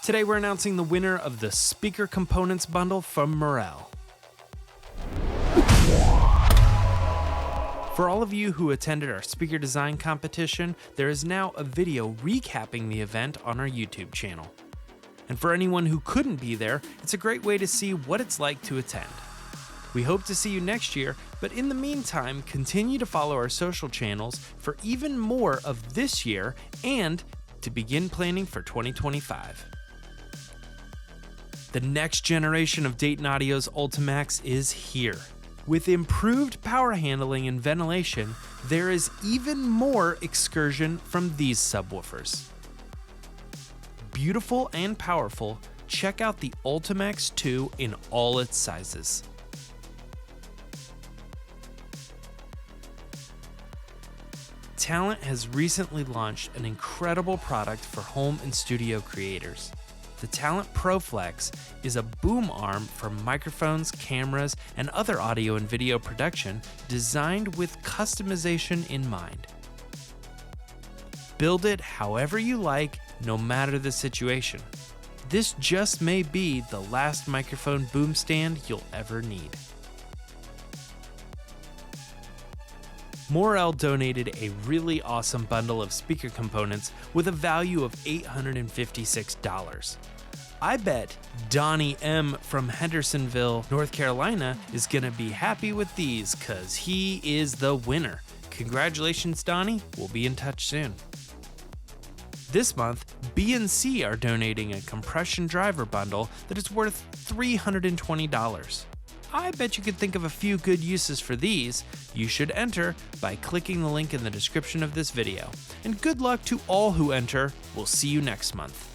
Today we're announcing the winner of the Speaker Components Bundle from Morel. For all of you who attended our speaker design competition, there is now a video recapping the event on our YouTube channel. And for anyone who couldn't be there, it's a great way to see what it's like to attend. We hope to see you next year, but in the meantime, continue to follow our social channels for even more of this year and to begin planning for 2025. The next generation of Dayton Audio's Ultimax is here. With improved power handling and ventilation, there is even more excursion from these subwoofers. Beautiful and powerful, check out the Ultimax 2 in all its sizes. Talent has recently launched an incredible product for home and studio creators. The Talent Prolex is a boom arm for microphones, cameras, and other audio and video production designed with customization in mind. Build it however you like, no matter the situation. This just may be the last microphone boom stand you'll ever need. Morel donated a really awesome bundle of speaker components with a value of $856. I bet Donnie M. from Hendersonville, North Carolina is gonna be happy with these cause he is the winner. Congratulations, Donnie. We'll be in touch soon. This month, B&C are donating a compression driver bundle that is worth $320. I bet you could think of a few good uses for these. You should enter by clicking the link in the description of this video. And good luck to all who enter. We'll see you next month.